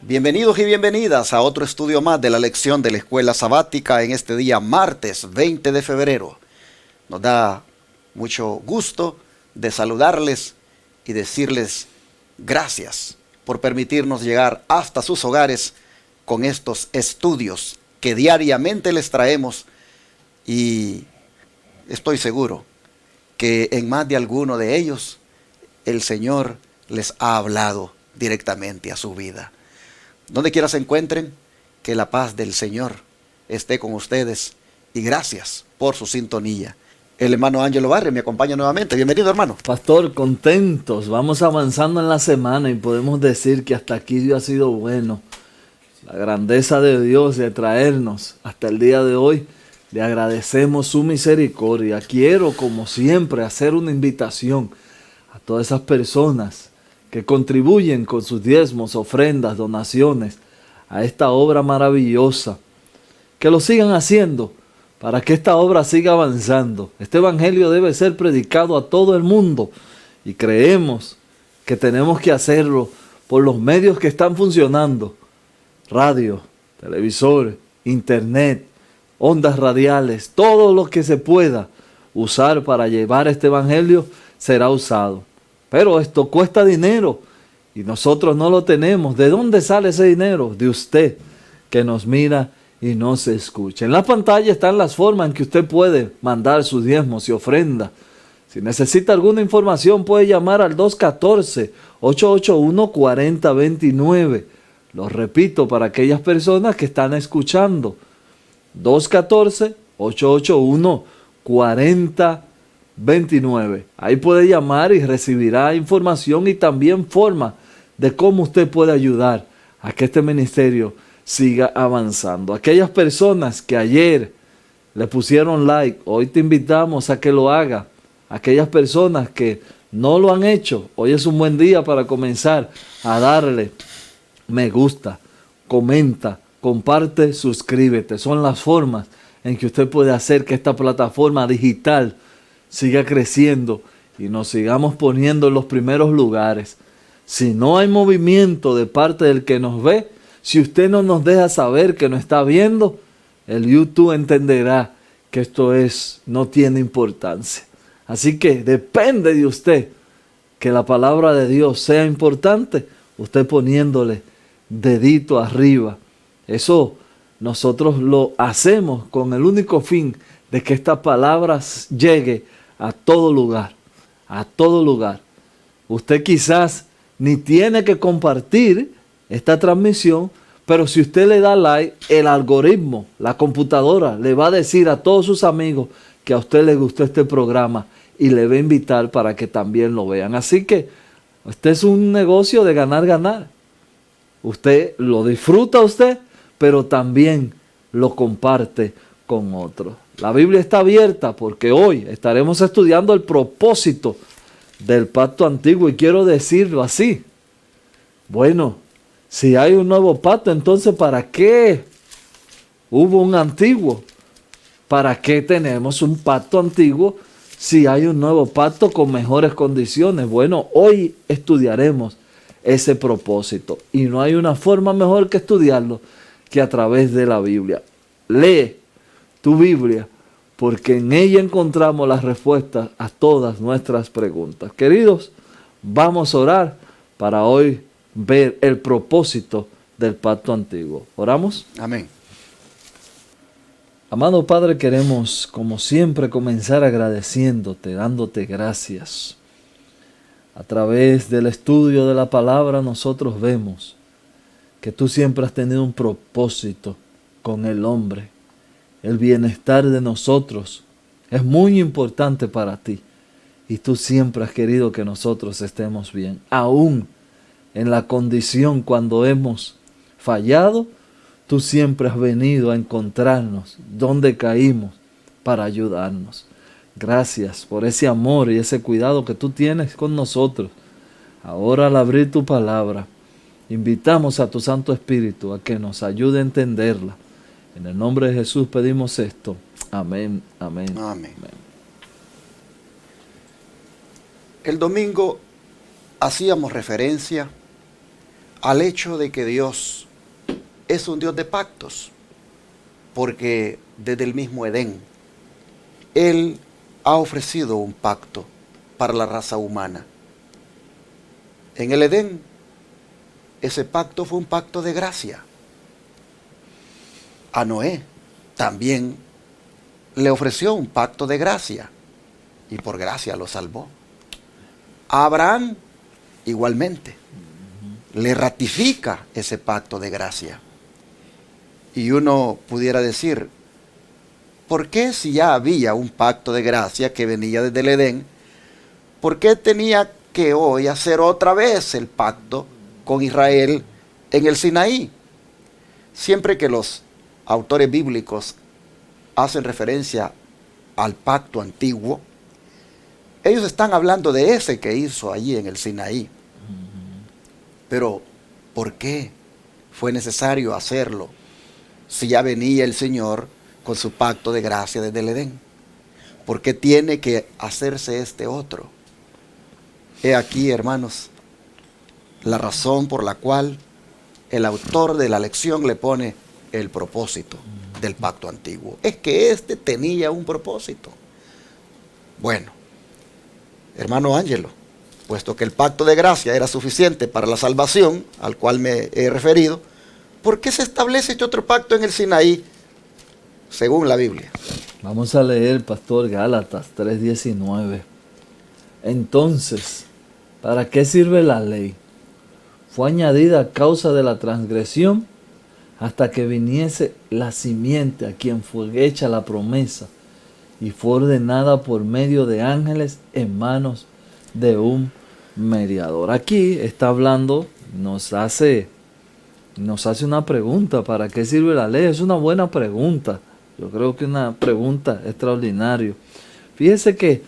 Bienvenidos y bienvenidas a otro estudio más de la lección de la Escuela Sabática en este día martes 20 de febrero. Nos da mucho gusto de saludarles y decirles gracias por permitirnos llegar hasta sus hogares con estos estudios que diariamente les traemos, y estoy seguro que en más de alguno de ellos el Señor les ha hablado directamente a su vida. Donde quiera se encuentren, que la paz del Señor esté con ustedes y gracias por su sintonía. El hermano Ángelo Barrio me acompaña nuevamente. Bienvenido, hermano. Pastor, contentos. Vamos avanzando en la semana y podemos decir que hasta aquí Dios ha sido bueno. La grandeza de Dios de traernos hasta el día de hoy. Le agradecemos su misericordia. Quiero, como siempre, hacer una invitación a todas esas personas que contribuyen con sus diezmos, ofrendas, donaciones a esta obra maravillosa. Que lo sigan haciendo para que esta obra siga avanzando. Este evangelio debe ser predicado a todo el mundo y creemos que tenemos que hacerlo por los medios que están funcionando: radio, televisor, internet, ondas radiales. Todo lo que se pueda usar para llevar este evangelio será usado. Pero esto cuesta dinero y nosotros no lo tenemos. ¿De dónde sale ese dinero? De usted que nos mira y nos escucha. En la pantalla están las formas en que usted puede mandar sus diezmos y ofrendas. Si necesita alguna información puede llamar al 214-881-4029. Lo repito para aquellas personas que están escuchando. 214-881-4029. Ahí puede llamar y recibirá información y también forma de cómo usted puede ayudar a que este ministerio siga avanzando. Aquellas personas que ayer le pusieron like, hoy te invitamos a que lo haga. Aquellas personas que no lo han hecho, hoy es un buen día para comenzar a darle me gusta, comenta, comparte, suscríbete. Son las formas en que usted puede hacer que esta plataforma digital siga creciendo y nos sigamos poniendo en los primeros lugares. Si no hay movimiento de parte del que nos ve, si usted no nos deja saber que nos está viendo, el YouTube entenderá que esto no tiene importancia. Así que depende de usted que la palabra de Dios sea importante, usted poniéndole dedito arriba. Eso nosotros lo hacemos con el único fin de que esta palabra llegue a todo lugar, a todo lugar. Usted quizás ni tiene que compartir esta transmisión, pero si usted le da like, el algoritmo, la computadora, le va a decir a todos sus amigos que a usted le gustó este programa y le va a invitar para que también lo vean. Así que este es un negocio de ganar. Usted lo disfruta pero también lo comparte con otros. La Biblia está abierta porque hoy estaremos estudiando el propósito del pacto antiguo y quiero decirlo así. Bueno, si hay un nuevo pacto, entonces ¿para qué hubo un antiguo? ¿Para qué tenemos un pacto antiguo si hay un nuevo pacto con mejores condiciones? Bueno, hoy estudiaremos ese propósito y no hay una forma mejor que estudiarlo que a través de la Biblia. Lee tu Biblia, porque en ella encontramos las respuestas a todas nuestras preguntas. Queridos, vamos a orar para hoy ver el propósito del pacto antiguo. ¿Oramos? Amén. Amado Padre, queremos, como siempre, comenzar agradeciéndote, dándote gracias. A través del estudio de la palabra nosotros vemos que tú siempre has tenido un propósito con el hombre. El bienestar de nosotros es muy importante para ti y tú siempre has querido que nosotros estemos bien. Aún en la condición cuando hemos fallado, tú siempre has venido a encontrarnos donde caímos para ayudarnos. Gracias por ese amor y ese cuidado que tú tienes con nosotros. Ahora al abrir tu palabra, invitamos a tu Santo Espíritu a que nos ayude a entenderla. En el nombre de Jesús pedimos esto. Amén, amén, amén. El domingo hacíamos referencia al hecho de que Dios es un Dios de pactos, porque desde el mismo Edén, Él ha ofrecido un pacto para la raza humana. En el Edén, ese pacto fue un pacto de gracia. A Noé también le ofreció un pacto de gracia y por gracia lo salvó. A Abraham igualmente le ratifica ese pacto de gracia. Y uno pudiera decir, ¿por qué si ya había un pacto de gracia que venía desde el Edén, por qué tenía que hoy hacer otra vez el pacto con Israel en el Sinaí? Siempre que los autores bíblicos hacen referencia al pacto antiguo, ellos están hablando de ese que hizo allí en el Sinaí. Pero, ¿por qué fue necesario hacerlo si ya venía el Señor con su pacto de gracia desde el Edén? ¿Por qué tiene que hacerse este otro? He aquí, hermanos, la razón por la cual el autor de la lección le pone el propósito del pacto antiguo. Es que este tenía un propósito. Bueno, hermano Ángelo, puesto que el pacto de gracia era suficiente para la salvación, al cual me he referido, ¿por qué se establece este otro pacto en el Sinaí, según la Biblia? Vamos a leer, pastor, Gálatas 3:19. Entonces, ¿para qué sirve la ley? Fue añadida a causa de la transgresión hasta que viniese la simiente a quien fue hecha la promesa y fue ordenada por medio de ángeles en manos de un mediador. Aquí está hablando, nos hace una pregunta: ¿para qué sirve la ley? Es una buena pregunta. Yo creo que una pregunta extraordinaria. Fíjese que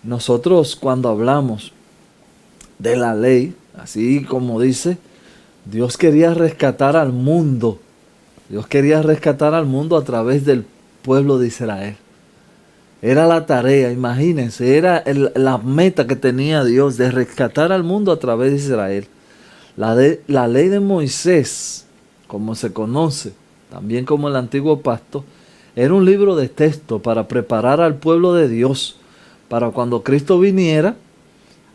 nosotros cuando hablamos de la ley, así como dice, Dios quería rescatar al mundo. Dios quería rescatar al mundo a través del pueblo de Israel. Era la tarea, imagínense, era la meta que tenía Dios de rescatar al mundo a través de Israel. La ley de Moisés, como se conoce, también como el antiguo pacto, era un libro de texto para preparar al pueblo de Dios para cuando Cristo viniera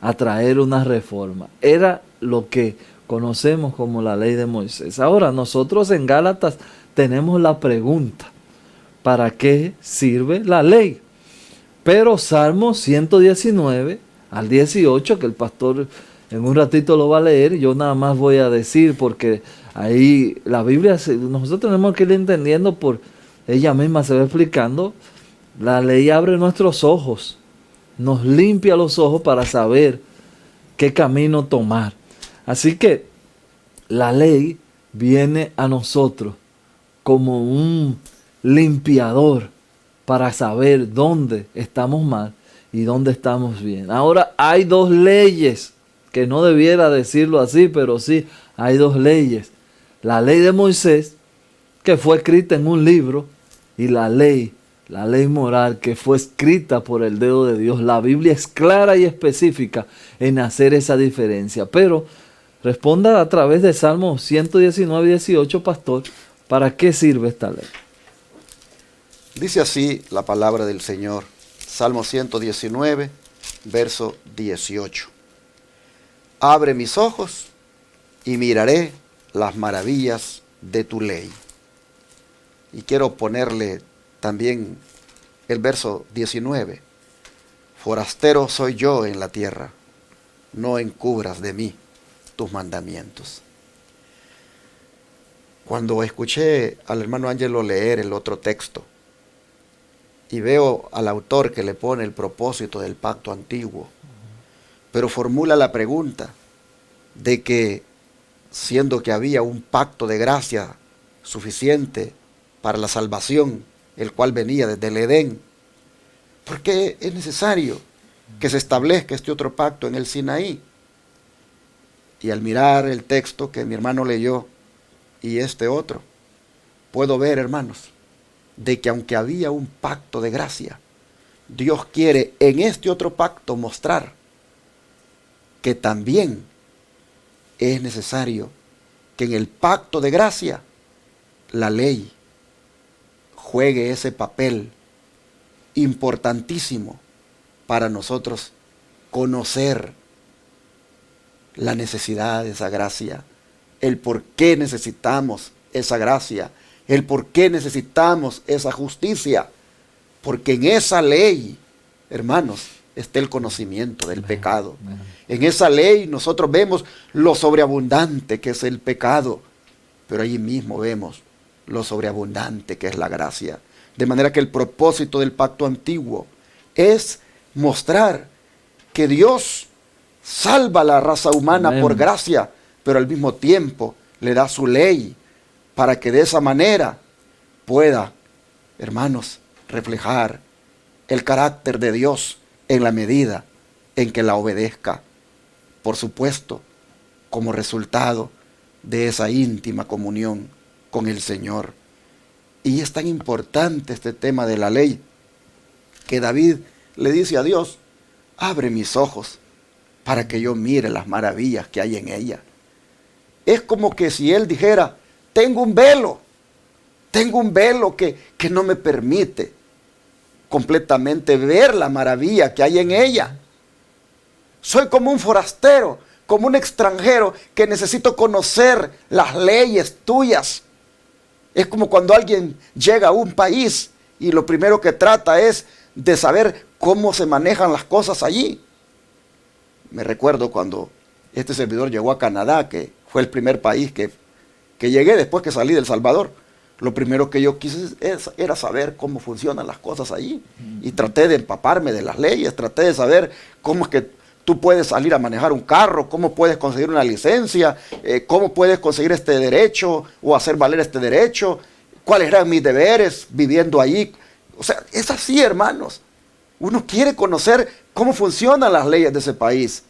a traer una reforma. Era lo que conocemos como la ley de Moisés. Ahora, nosotros en Gálatas tenemos la pregunta: ¿para qué sirve la ley? Pero Salmo 119 al 18, que el pastor en un ratito lo va a leer, yo nada más voy a decir, porque ahí la Biblia, nosotros tenemos que ir entendiendo, por ella misma se va explicando. La ley abre nuestros ojos, nos limpia los ojos para saber qué camino tomar. Así que la ley viene a nosotros como un limpiador para saber dónde estamos mal y dónde estamos bien. Ahora, hay dos leyes, que no debiera decirlo así, pero sí, hay dos leyes. La ley de Moisés, que fue escrita en un libro, y la ley moral, que fue escrita por el dedo de Dios. La Biblia es clara y específica en hacer esa diferencia. Pero responda a través de Salmos 119 y 18, pastor, ¿para qué sirve esta ley? Dice así la palabra del Señor, Salmo 119, verso 18. Abre mis ojos y miraré las maravillas de tu ley. Y quiero ponerle también el verso 19. Forastero soy yo en la tierra, no encubras de mí tus mandamientos. Cuando escuché al hermano Ángelo leer el otro texto y veo al autor que le pone el propósito del pacto antiguo, pero formula la pregunta de que, siendo que había un pacto de gracia suficiente para la salvación, el cual venía desde el Edén, ¿por qué es necesario que se establezca este otro pacto en el Sinaí? Y al mirar el texto que mi hermano leyó y este otro, puedo ver, hermanos, de que aunque había un pacto de gracia, Dios quiere en este otro pacto mostrar que también es necesario que en el pacto de gracia la ley juegue ese papel importantísimo para nosotros conocer la necesidad de esa gracia, el por qué necesitamos esa gracia, el por qué necesitamos esa justicia, porque en esa ley, hermanos, está el conocimiento del pecado. En esa ley nosotros vemos lo sobreabundante que es el pecado, pero allí mismo vemos lo sobreabundante que es la gracia. De manera que el propósito del pacto antiguo es mostrar que Dios salva a la raza humana por gracia, pero al mismo tiempo le da su ley para que de esa manera pueda, hermanos, reflejar el carácter de Dios en la medida en que la obedezca. Por supuesto, como resultado de esa íntima comunión con el Señor. Y es tan importante este tema de la ley que David le dice a Dios: abre mis ojos para que yo mire las maravillas que hay en ella. Es como que si él dijera: tengo un velo que no me permite completamente ver la maravilla que hay en ella. Soy como un forastero, como un extranjero que necesito conocer las leyes tuyas. Es como cuando alguien llega a un país y lo primero que trata es de saber cómo se manejan las cosas allí. Me recuerdo cuando este servidor llegó a Canadá, que fue el primer país que llegué después que salí de El Salvador. Lo primero que yo quise era saber cómo funcionan las cosas allí. Y traté de empaparme de las leyes, traté de saber cómo es que tú puedes salir a manejar un carro, cómo puedes conseguir una licencia, cómo puedes conseguir este derecho o hacer valer este derecho, cuáles eran mis deberes viviendo allí. O sea, es así, hermanos. Uno quiere conocer cómo funcionan las leyes de ese país.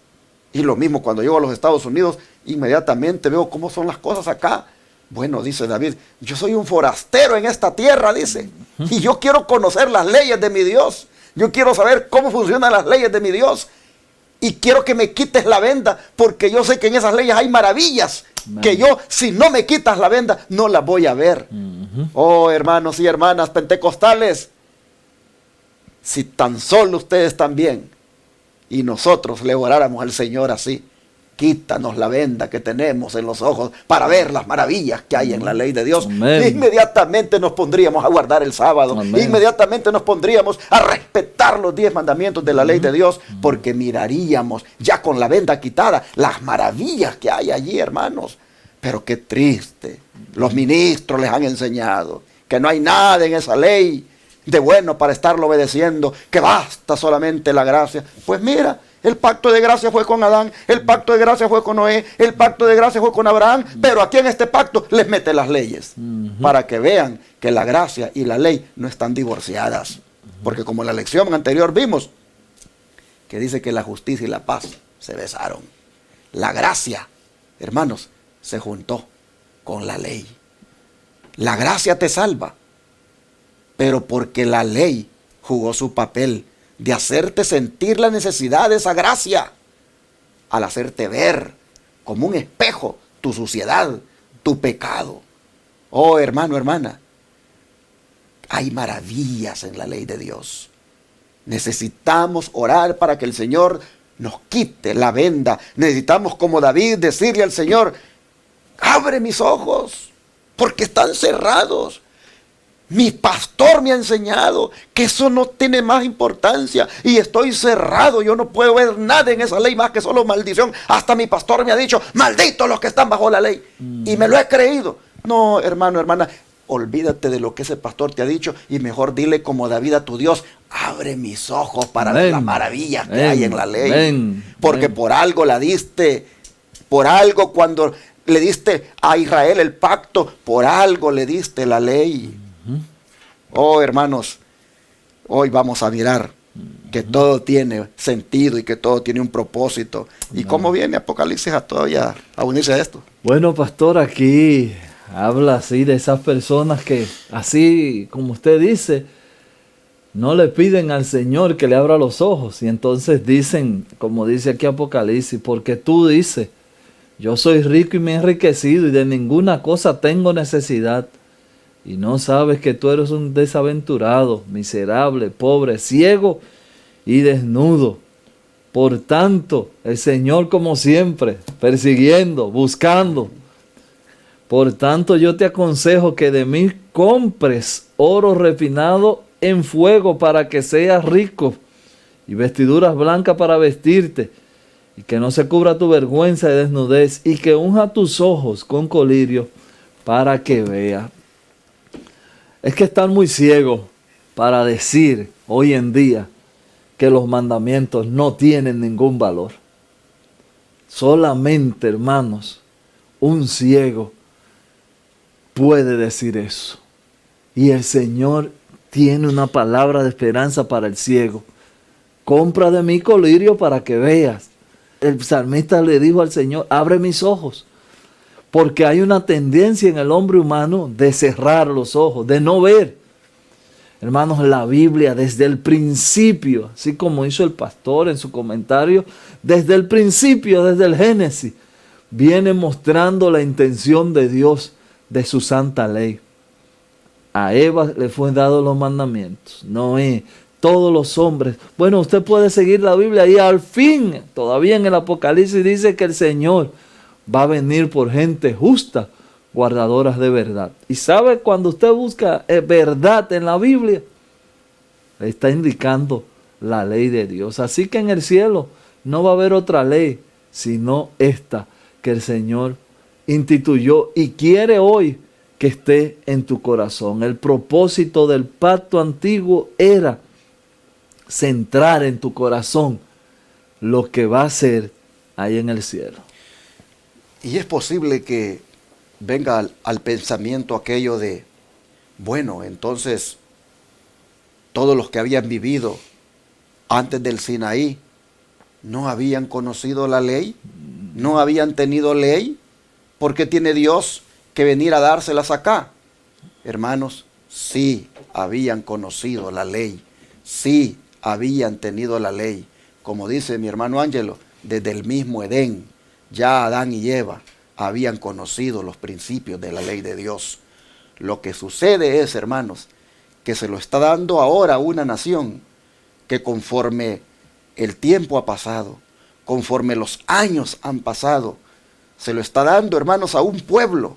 Y lo mismo cuando llego a los Estados Unidos, inmediatamente veo cómo son las cosas acá. Bueno, dice David, yo soy un forastero en esta tierra, dice, y yo quiero conocer las leyes de mi Dios. Yo quiero saber cómo funcionan las leyes de mi Dios. Y quiero que me quites la venda, porque yo sé que en esas leyes hay maravillas, que yo, si no me quitas la venda, no las voy a ver. Oh, hermanos y hermanas pentecostales, si tan solo ustedes también y nosotros le oráramos al Señor así: quítanos la venda que tenemos en los ojos para ver las maravillas que hay en la ley de Dios. Inmediatamente nos pondríamos a guardar el sábado. Amén. Inmediatamente nos pondríamos a respetar los 10 mandamientos de la ley de Dios, porque miraríamos ya con la venda quitada las maravillas que hay allí, hermanos. Pero qué triste. Los ministros les han enseñado que no hay nada en esa ley de bueno para estarlo obedeciendo, que basta solamente la gracia. Pues mira, el pacto de gracia fue con Adán, el pacto de gracia fue con Noé, el pacto de gracia fue con Abraham, pero aquí en este pacto les mete las leyes, para que vean que la gracia y la ley no están divorciadas. Porque como en la lección anterior vimos, que dice que la justicia y la paz se besaron. La gracia, hermanos, se juntó con la ley. La gracia te salva, pero porque la ley jugó su papel de hacerte sentir la necesidad de esa gracia, al hacerte ver como un espejo tu suciedad, tu pecado. Oh, hermano, hermana, hay maravillas en la ley de Dios. Necesitamos orar para que el Señor nos quite la venda. Necesitamos, como David, decirle al Señor: abre mis ojos, porque están cerrados. Mi pastor me ha enseñado que eso no tiene más importancia y estoy cerrado. Yo no puedo ver nada en esa ley más que solo maldición. Hasta mi pastor me ha dicho: malditos los que están bajo la ley. Y me lo he creído. No, hermano, hermana, olvídate de lo que ese pastor te ha dicho y mejor dile como David a tu Dios: abre mis ojos para ver las maravillas que hay en la ley. Porque por algo la diste. Por algo, cuando le diste a Israel el pacto, por algo le diste la ley. Oh, hermanos, hoy vamos a mirar que todo tiene sentido y que todo tiene un propósito. ¿Y cómo viene Apocalipsis todavía a unirse a esto? Bueno, pastor, aquí habla así de esas personas que, así como usted dice, no le piden al Señor que le abra los ojos. Y entonces dicen, como dice aquí Apocalipsis, porque tú dices, Yo soy rico y me he enriquecido y de ninguna cosa tengo necesidad. Y no sabes que tú eres un desaventurado, miserable, pobre, ciego y desnudo. Por tanto, el Señor, como siempre, persiguiendo, buscando. Por tanto, yo te aconsejo que de mí compres oro refinado en fuego para que seas rico, y vestiduras blancas para vestirte, y que no se cubra tu vergüenza de desnudez, y que unja tus ojos con colirio para que veas. Es que están muy ciegos para decir hoy en día que los mandamientos no tienen ningún valor. Solamente, hermanos, un ciego puede decir eso. Y el Señor tiene una palabra de esperanza para el ciego. Compra de mí colirio para que veas. El salmista le dijo al Señor, abre mis ojos. Porque hay una tendencia en el hombre humano de cerrar los ojos, de no ver. Hermanos, la Biblia desde el principio, así como hizo el pastor en su comentario, desde el principio, desde el Génesis, viene mostrando la intención de Dios de su santa ley. A Eva le fue dado los mandamientos, Noé, todos los hombres. Bueno, usted puede seguir la Biblia y al fin, todavía en el Apocalipsis dice que el Señor va a venir por gente justa, guardadoras de verdad. Y sabe, cuando usted busca verdad en la Biblia, le está indicando la ley de Dios. Así que en el cielo no va a haber otra ley, sino esta que el Señor instituyó y quiere hoy que esté en tu corazón. El propósito del pacto antiguo era centrar en tu corazón lo que va a ser ahí en el cielo. Y es posible que venga al pensamiento aquello de, bueno, entonces todos los que habían vivido antes del Sinaí no habían conocido la ley, no habían tenido ley. ¿Por qué tiene Dios que venir a dárselas acá? Hermanos, sí habían conocido la ley, sí habían tenido la ley. Como dice mi hermano Ángelo, desde el mismo Edén, ya Adán y Eva habían conocido los principios de la ley de Dios. Lo que sucede es, hermanos, que se lo está dando ahora a una nación que conforme el tiempo ha pasado, conforme los años han pasado, se lo está dando, hermanos, a un pueblo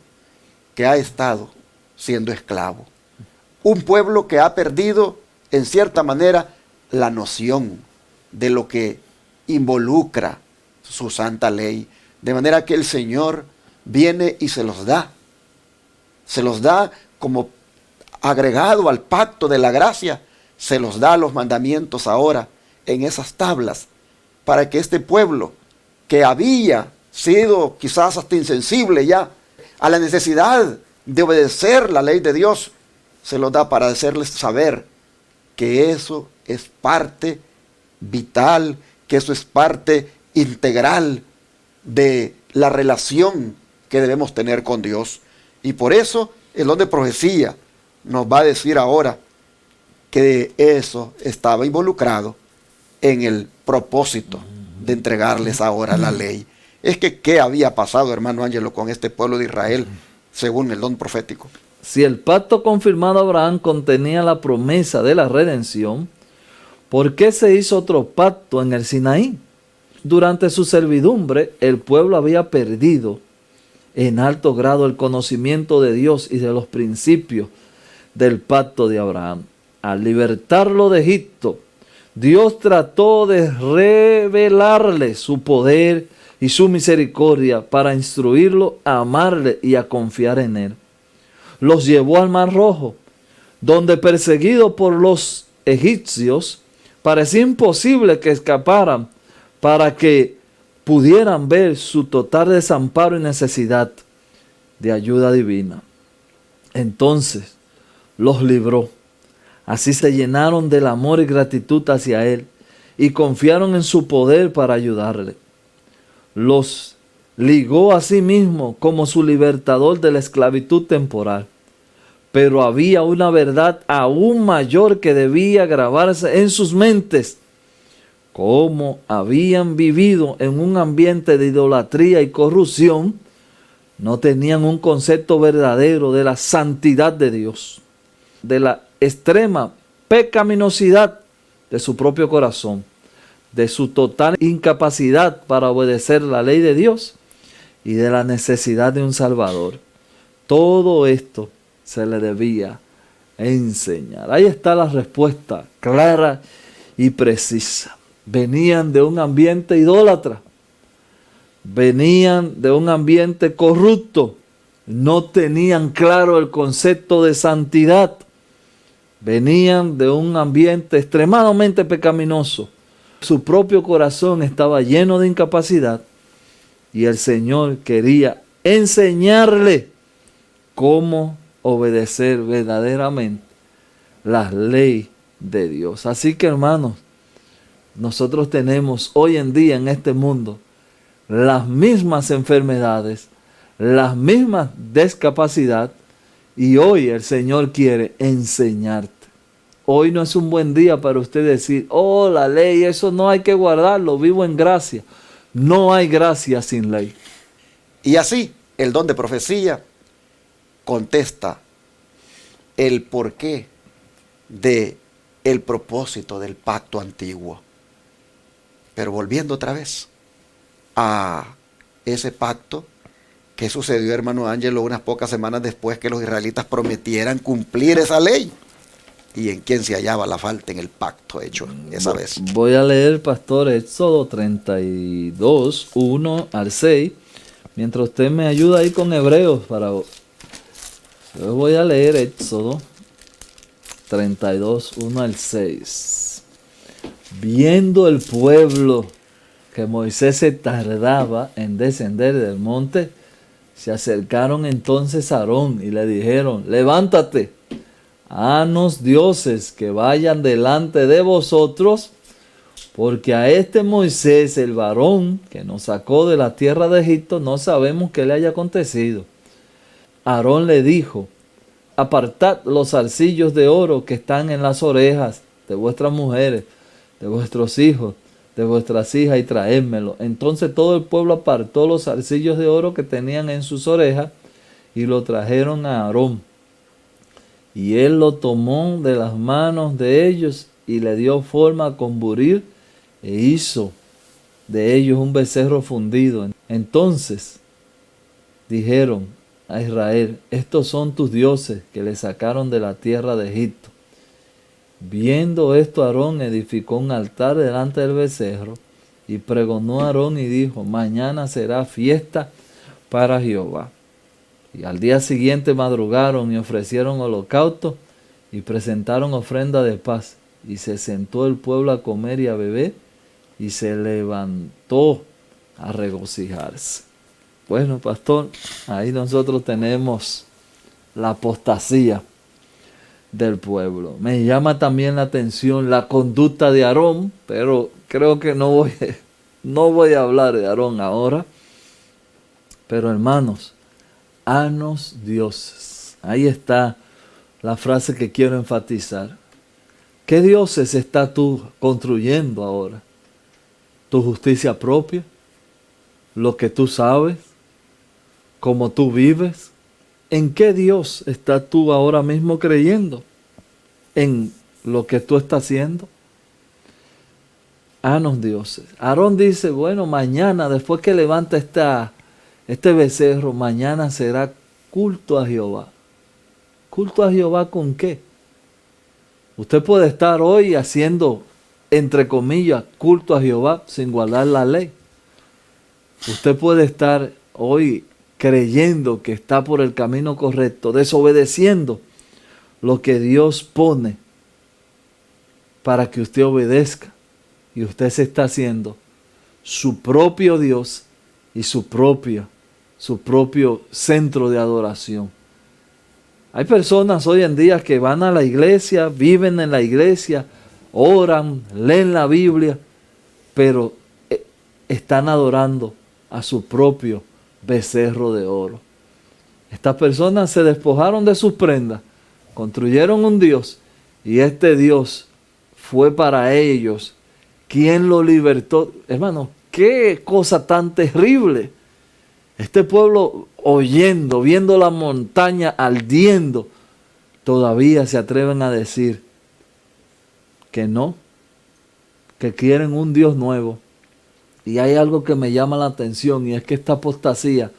que ha estado siendo esclavo. Un pueblo que ha perdido, en cierta manera, la noción de lo que involucra su santa ley. De manera que el Señor viene y se los da. Se los da como agregado al pacto de la gracia. Se los da los mandamientos ahora en esas tablas, para que este pueblo que había sido quizás hasta insensible ya a la necesidad de obedecer la ley de Dios, se los da para hacerles saber que eso es parte vital, que eso es parte integral de la relación que debemos tener con Dios. Y por eso el don de profecía nos va a decir ahora que eso estaba involucrado en el propósito de entregarles ahora la ley. Es que, ¿qué había pasado, hermano Ángelo, con este pueblo de Israel, según el don profético? Si el pacto confirmado a Abraham contenía la promesa de la redención, ¿por qué se hizo otro pacto en el Sinaí? Durante su servidumbre, el pueblo había perdido en alto grado el conocimiento de Dios y de los principios del pacto de Abraham. Al libertarlo de Egipto, Dios trató de revelarle su poder y su misericordia para instruirlo a amarle y a confiar en él. Los llevó al Mar Rojo, donde perseguido por los egipcios, parecía imposible que escaparan para que pudieran ver su total desamparo y necesidad de ayuda divina. Entonces los libró. Así se llenaron del amor y gratitud hacia él y confiaron en su poder para ayudarle. Los ligó a sí mismo como su libertador de la esclavitud temporal. Pero había una verdad aún mayor que debía grabarse en sus mentes. como habían vivido en un ambiente de idolatría y corrupción, no tenían un concepto verdadero de la santidad de Dios, de la extrema pecaminosidad de su propio corazón, de su total incapacidad para obedecer la ley de Dios y de la necesidad de un Salvador. Todo esto se le debía enseñar. Ahí está la respuesta clara y precisa. Venían de un ambiente idólatra, venían de un ambiente corrupto, no tenían claro el concepto de santidad, venían de un ambiente extremadamente pecaminoso. Su propio corazón estaba lleno de incapacidad y el Señor quería enseñarle cómo obedecer verdaderamente la ley de Dios. Así que, hermanos, nosotros tenemos hoy en día en este mundo las mismas enfermedades, las mismas discapacidad, y hoy el Señor quiere enseñarte. Hoy no es un buen día para usted decir, oh, la ley, eso no hay que guardarlo, vivo en gracia. No hay gracia sin ley. Y así, el don de profecía contesta el porqué de el propósito del pacto antiguo. Pero volviendo otra vez a ese pacto, ¿qué sucedió, hermano Ángelo, unas pocas semanas después que los israelitas prometieran cumplir esa ley? ¿Y en quién se hallaba la falta en el pacto hecho esa vez? Voy a leer, pastor, Éxodo 32, 1 al 6, mientras usted me ayuda ahí con Hebreos. Yo voy a leer Éxodo 32, 1 al 6. Viendo el pueblo que Moisés se tardaba en descender del monte, se acercaron entonces a Aarón y le dijeron, levántate, haznos dioses que vayan delante de vosotros, porque a este Moisés, el varón que nos sacó de la tierra de Egipto, no sabemos qué le haya acontecido. Aarón le dijo, apartad los zarcillos de oro que están en las orejas de vuestras mujeres, de vuestros hijos, de vuestras hijas, y traédmelo. Entonces todo el pueblo apartó los zarcillos de oro que tenían en sus orejas y lo trajeron a Aarón. Y él lo tomó de las manos de ellos y le dio forma con buril e hizo de ellos un becerro fundido. Entonces dijeron a Israel, estos son tus dioses que le sacaron de la tierra de Egipto. Viendo esto, Aarón edificó un altar delante del becerro y pregonó a Aarón y dijo, mañana será fiesta para Jehová. Y al día siguiente madrugaron y ofrecieron holocausto y presentaron ofrenda de paz. Y se sentó el pueblo a comer y a beber y se levantó a regocijarse. Bueno, pastor, ahí nosotros tenemos la apostasía del pueblo. Me llama también la atención la conducta de Aarón, pero creo que no voy a hablar de Aarón ahora. Pero hermanos, haznos dioses. Ahí está la frase que quiero enfatizar. ¿Qué dioses estás tú construyendo ahora? ¿Tu justicia propia? ¿Lo que tú sabes? ¿Cómo tú vives? ¿En qué Dios estás tú ahora mismo creyendo? ¿En lo que tú estás haciendo? Haznos dioses. Aarón dice, bueno, mañana, después que levanta este becerro, mañana será culto a Jehová. ¿Culto a Jehová con qué? Usted puede estar hoy haciendo, entre comillas, culto a Jehová sin guardar la ley. Usted puede estar hoy creyendo que está por el camino correcto, desobedeciendo lo que Dios pone para que usted obedezca. Y usted se está haciendo su propio Dios y su propio centro de adoración. Hay personas hoy en día que van a la iglesia, viven en la iglesia, oran, leen la Biblia, pero están adorando a su propio becerro de oro. Estas personas se despojaron de sus prendas, construyeron un Dios, y este Dios fue para ellos ¿Quién lo libertó? Hermano, qué cosa tan terrible. Este pueblo oyendo, viendo la montaña ardiendo, todavía se atreven a decir que no, que quieren un Dios nuevo. Y hay algo que me llama la atención, y es que esta apostasía,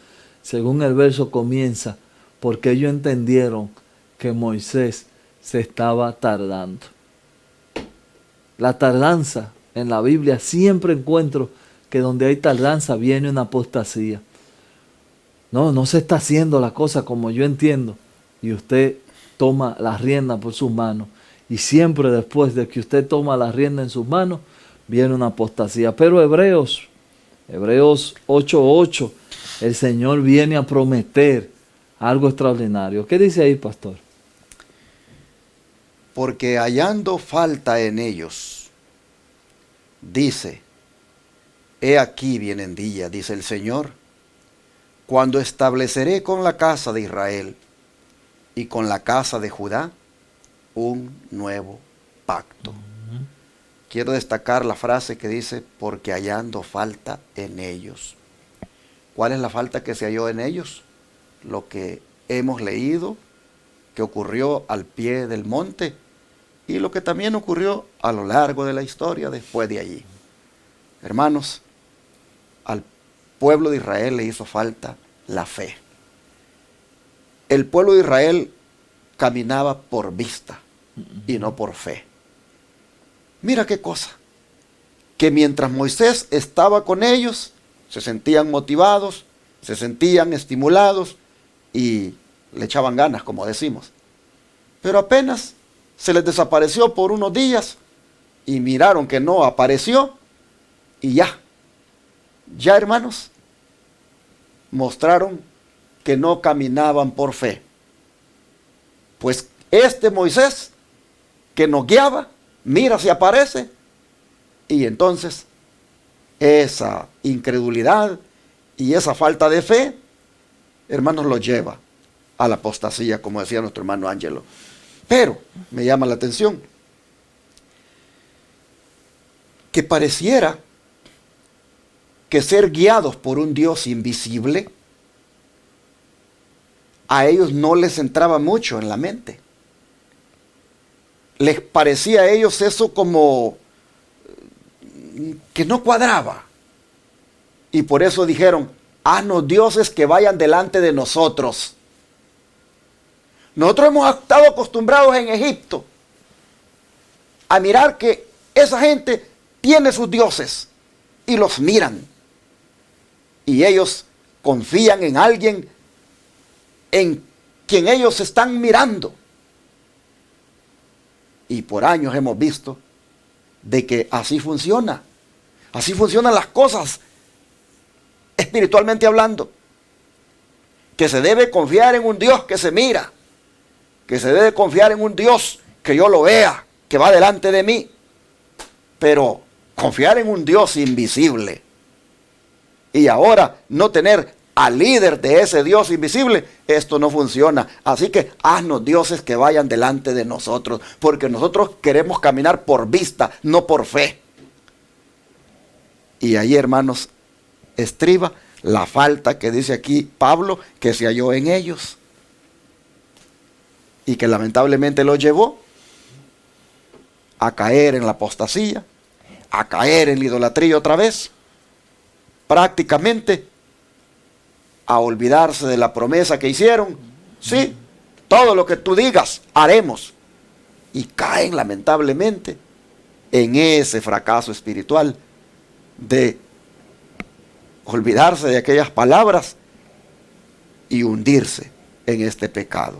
según el verso comienza, porque ellos entendieron que Moisés se estaba tardando. La tardanza en la Biblia, siempre encuentro que donde hay tardanza viene una apostasía. No se está haciendo la cosa como yo entiendo. Y usted toma la rienda por sus manos. Y siempre después de que usted toma la rienda en sus manos, viene una apostasía. Pero Hebreos 8:8, el Señor viene a prometer algo extraordinario. ¿Qué dice ahí, pastor? Porque hallando falta en ellos, dice, he aquí vienen días, dice el Señor, cuando estableceré con la casa de Israel y con la casa de Judá un nuevo pacto. Quiero destacar la frase que dice, porque hallando falta en ellos. ¿Cuál es la falta que se halló en ellos? Lo que hemos leído, que ocurrió al pie del monte, y lo que también ocurrió a lo largo de la historia después de allí. Hermanos, al pueblo de Israel le hizo falta la fe. El pueblo de Israel caminaba por vista y no por fe. Mira qué cosa, que mientras Moisés estaba con ellos, se sentían motivados, se sentían estimulados y le echaban ganas, como decimos. Pero apenas se les desapareció por unos días y miraron que no apareció y ya, hermanos, mostraron que no caminaban por fe. Pues este Moisés que nos guiaba, mira si aparece, y entonces esa incredulidad y esa falta de fe, hermanos, lo lleva a la apostasía, como decía nuestro hermano Ángelo. Pero me llama la atención que pareciera que ser guiados por un Dios invisible a ellos no les entraba mucho en la mente. Les parecía a ellos eso como que no cuadraba. Y por eso dijeron, haznos dioses que vayan delante de nosotros. Nosotros hemos estado acostumbrados en Egipto a mirar que esa gente tiene sus dioses y los miran. Y ellos confían en alguien en quien ellos están mirando. Y por años hemos visto de que así funciona. Así funcionan las cosas, espiritualmente hablando. Que se debe confiar en un Dios que se mira. Que se debe confiar en un Dios que yo lo vea, que va delante de mí. Pero confiar en un Dios invisible y ahora no tener al líder de ese Dios invisible, esto no funciona. Así que haznos dioses que vayan delante de nosotros, porque nosotros queremos caminar por vista, no por fe. Y ahí, hermanos, estriba la falta que dice aquí Pablo que se halló en ellos y que lamentablemente lo llevó a caer en la apostasía, a caer en la idolatría otra vez, prácticamente a olvidarse de la promesa que hicieron. Sí, todo lo que tú digas, haremos. Y caen lamentablemente en ese fracaso espiritual de olvidarse de aquellas palabras y hundirse en este pecado.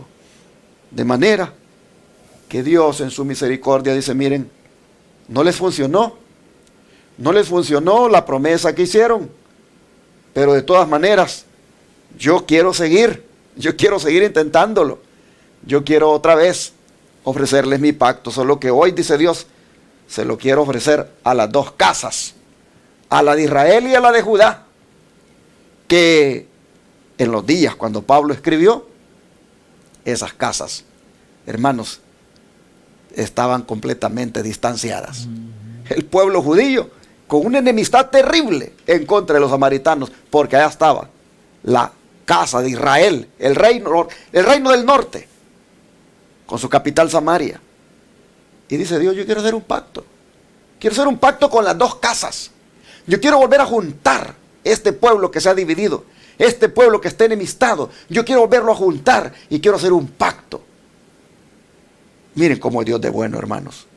De manera que Dios en su misericordia dice, miren, no les funcionó la promesa que hicieron, pero de todas maneras, yo quiero seguir intentándolo. Yo quiero otra vez ofrecerles mi pacto, solo que hoy, dice Dios, se lo quiero ofrecer a las dos casas, a la de Israel y a la de Judá, que en los días cuando Pablo escribió, esas casas, hermanos, estaban completamente distanciadas. el pueblo judío con una enemistad terrible en contra de los samaritanos, porque allá estaba la casa de Israel, el reino del norte, con su capital Samaria. Y dice Dios, yo quiero hacer un pacto. Quiero hacer un pacto con las dos casas. Yo quiero volver a juntar este pueblo que se ha dividido, este pueblo que está enemistado. Yo quiero volverlo a juntar y quiero hacer un pacto. Miren cómo es Dios de bueno, hermanos.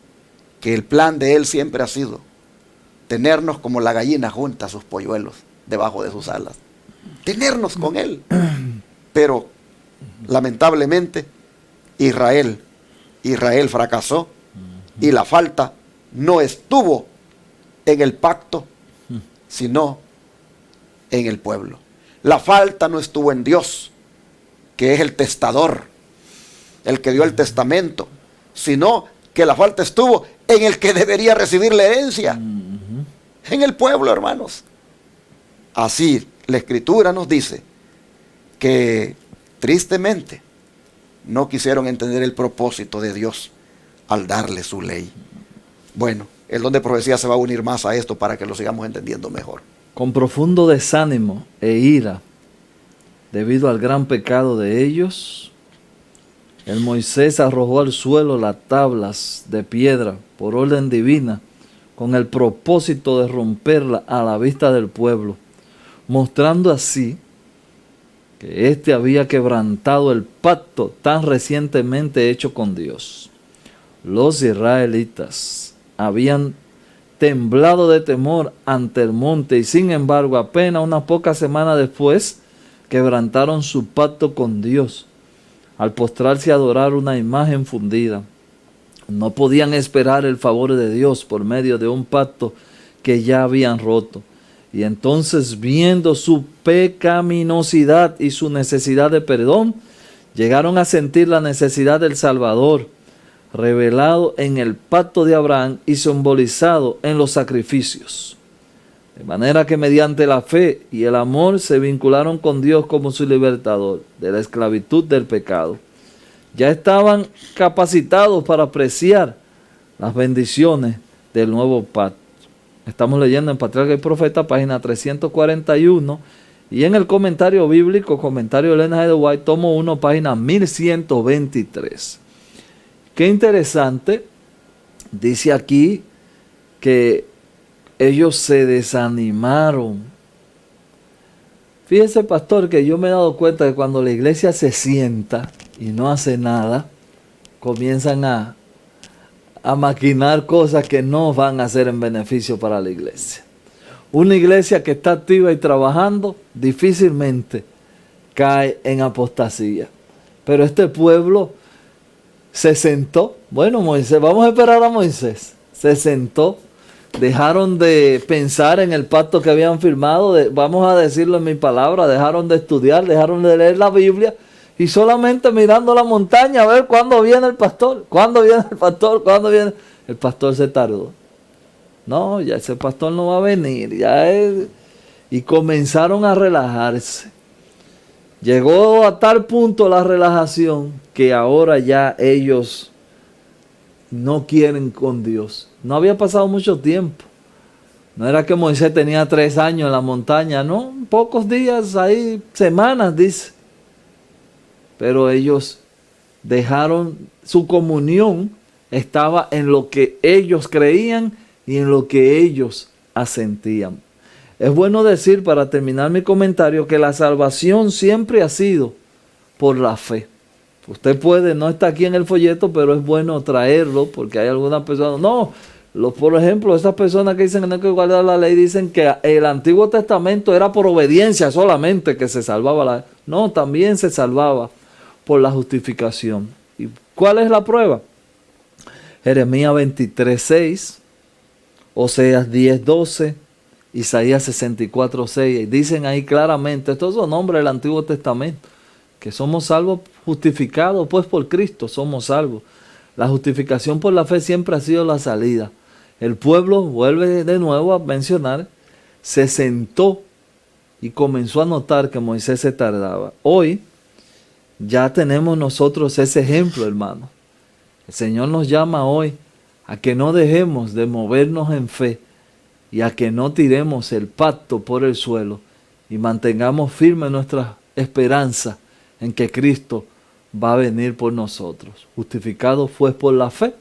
Que el plan de Él siempre ha sido tenernos como la gallina junta a sus polluelos debajo de sus alas. Tenernos con Él. Pero lamentablemente Israel fracasó y la falta no estuvo en el pacto, sino en el pueblo. La falta no estuvo en Dios, que es el testador, el que dio el testamento, sino que la falta estuvo en el que debería recibir la herencia, en el pueblo, hermanos. Así la Escritura nos dice que tristemente no quisieron entender el propósito de Dios al darle su ley. Bueno, el don de profecía se va a unir más a esto para que lo sigamos entendiendo mejor. Con profundo desánimo e ira, debido al gran pecado de ellos, el Moisés arrojó al suelo las tablas de piedra por orden divina, con el propósito de romperla a la vista del pueblo, mostrando así que éste había quebrantado el pacto tan recientemente hecho con Dios. Los israelitas habían temblado de temor ante el monte y sin embargo apenas unas pocas semanas después quebrantaron su pacto con Dios al postrarse a adorar una imagen fundida. No podían esperar el favor de Dios por medio de un pacto que ya habían roto. Y entonces, viendo su pecaminosidad y su necesidad de perdón, llegaron a sentir la necesidad del Salvador, revelado en el pacto de Abraham y simbolizado en los sacrificios. De manera que mediante la fe y el amor se vincularon con Dios como su libertador de la esclavitud del pecado. Ya estaban capacitados para apreciar las bendiciones del nuevo pacto. Estamos leyendo en Patriarca y Profeta, página 341, y en el comentario bíblico, comentario de Elena G. de White, tomo 1, página 1123. Qué interesante, dice aquí que ellos se desanimaron. Fíjese, pastor, que yo me he dado cuenta que cuando la iglesia se sienta y no hace nada, comienzan a maquinar cosas que no van a ser en beneficio para la iglesia. Una iglesia que está activa y trabajando difícilmente cae en apostasía. Pero este pueblo se sentó. Bueno, Moisés, vamos a esperar a Moisés. Se sentó. Dejaron de pensar en el pacto que habían firmado. Vamos a decirlo en mi palabra. Dejaron de estudiar, dejaron de leer la Biblia. Y solamente mirando la montaña a ver cuándo viene el pastor. ¿Cuándo viene el pastor? ¿Cuándo viene? El pastor se tardó. No, ya ese pastor no va a venir. Y comenzaron a relajarse. Llegó a tal punto la relajación que ahora ya ellos no quieren con Dios. No había pasado mucho tiempo. No era que Moisés tenía 3 años en la montaña. No, pocos días ahí, semanas dice. Pero ellos dejaron, su comunión estaba en lo que ellos creían y en lo que ellos asentían. Es bueno decir, para terminar mi comentario, que la salvación siempre ha sido por la fe. Usted puede, no está aquí en el folleto, pero es bueno traerlo porque hay algunas personas, por ejemplo, esas personas que dicen que no hay que guardar la ley, dicen que el Antiguo Testamento era por obediencia solamente que se salvaba la ley. No, también se salvaba por la justificación. ¿Y cuál es la prueba? Jeremías 23:6, Oseas 10:12, Isaías 64:6. Dicen ahí claramente, estos son nombres del Antiguo Testamento, que somos salvos, justificados pues por Cristo, somos salvos. La justificación por la fe siempre ha sido la salida. El pueblo, vuelve de nuevo a mencionar, se sentó y comenzó a notar que Moisés se tardaba. Hoy ya tenemos nosotros ese ejemplo, hermano. El Señor nos llama hoy a que no dejemos de movernos en fe y a que no tiremos el pacto por el suelo y mantengamos firme nuestra esperanza en que Cristo va a venir por nosotros. Justificados pues por la fe,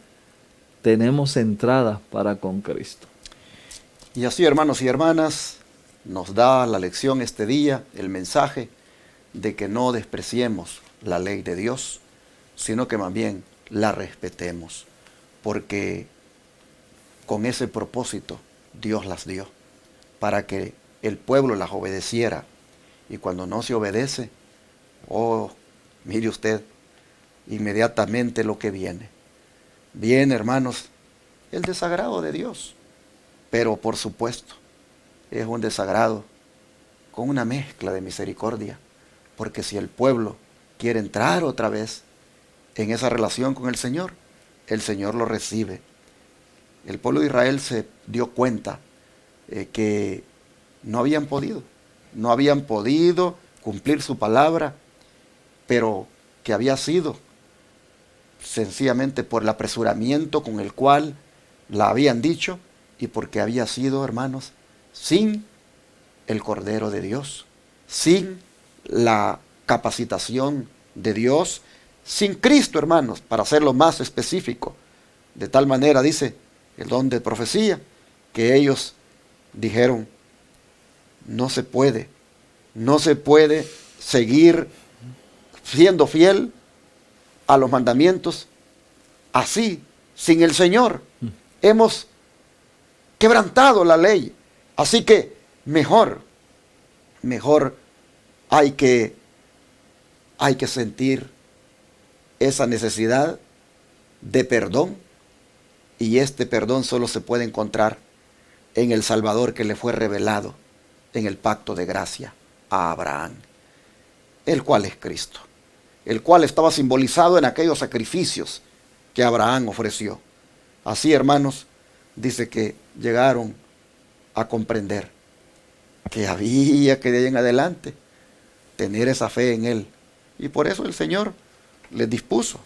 tenemos entrada para con Cristo. Y así, hermanos y hermanas, nos da la lección este día, el mensaje de que no despreciemos la ley de Dios, sino que más bien la respetemos, porque con ese propósito Dios las dio, para que el pueblo las obedeciera. Y cuando no se obedece, oh, mire usted, inmediatamente lo que viene. Viene, hermanos, el desagrado de Dios. Pero por supuesto, es un desagrado con una mezcla de misericordia. Porque si el pueblo quiere entrar otra vez en esa relación con el Señor lo recibe. El pueblo de Israel se dio cuenta que no habían podido cumplir su palabra, pero que había sido sencillamente por el apresuramiento con el cual la habían dicho y porque había sido, hermanos, sin el Cordero de Dios, sin la capacitación de Dios, sin Cristo, hermanos, para hacerlo más específico. De tal manera, dice el don de profecía, que ellos dijeron, no se puede seguir siendo fiel a los mandamientos así, sin el Señor. Hemos quebrantado la ley, así que mejor hay que sentir esa necesidad de perdón, y este perdón solo se puede encontrar en el Salvador que le fue revelado en el pacto de gracia a Abraham, el cual es Cristo, el cual estaba simbolizado en aquellos sacrificios que Abraham ofreció. Así, hermanos, dice que llegaron a comprender que había que de ahí en adelante tener esa fe en Él. Y por eso el Señor les dispuso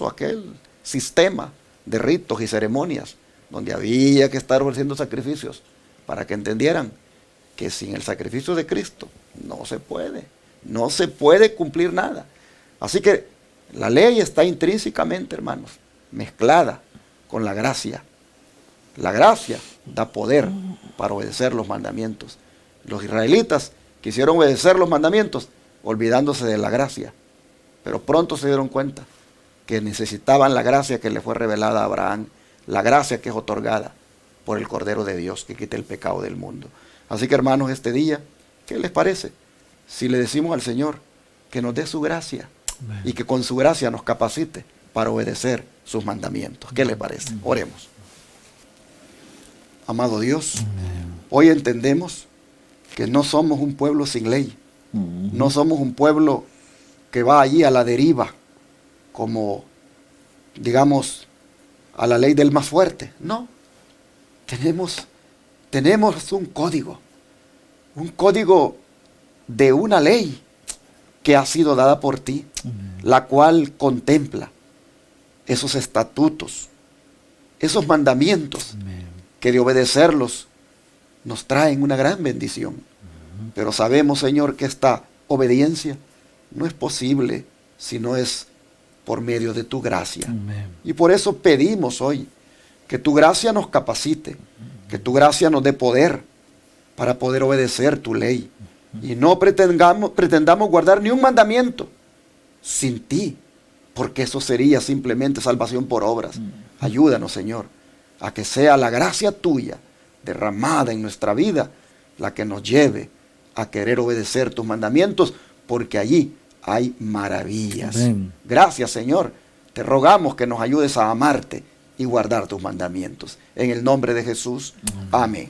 aquel sistema de ritos y ceremonias donde había que estar ofreciendo sacrificios para que entendieran que sin el sacrificio de Cristo no se puede cumplir nada. Así que la ley está intrínsecamente, hermanos, mezclada con la gracia. La gracia da poder para obedecer los mandamientos. Los israelitas quisieron obedecer los mandamientos olvidándose de la gracia, pero pronto se dieron cuenta que necesitaban la gracia que le fue revelada a Abraham, la gracia que es otorgada por el Cordero de Dios que quita el pecado del mundo. Así que, hermanos, este día, ¿qué les parece si le decimos al Señor que nos dé su gracia? Amén. Y que con su gracia nos capacite para obedecer sus mandamientos? ¿Qué les parece? Amén. Oremos. Amado Dios, amén, hoy entendemos que no somos un pueblo sin ley. No somos un pueblo que va allí a la deriva, como, digamos, a la ley del más fuerte. No, tenemos un código de una ley que ha sido dada por ti, la cual contempla esos estatutos, esos mandamientos, que de obedecerlos nos traen una gran bendición. Pero sabemos, Señor, que esta obediencia no es posible si no es por medio de tu gracia. Amén. Y por eso pedimos hoy que tu gracia nos capacite, que tu gracia nos dé poder para poder obedecer tu ley. Y no pretendamos guardar ni un mandamiento sin ti, porque eso sería simplemente salvación por obras. Ayúdanos, Señor, a que sea la gracia tuya derramada en nuestra vida la que nos lleve a querer obedecer tus mandamientos, porque allí hay maravillas. Amén. Gracias, Señor. Te rogamos que nos ayudes a amarte y guardar tus mandamientos. En el nombre de Jesús. Amén.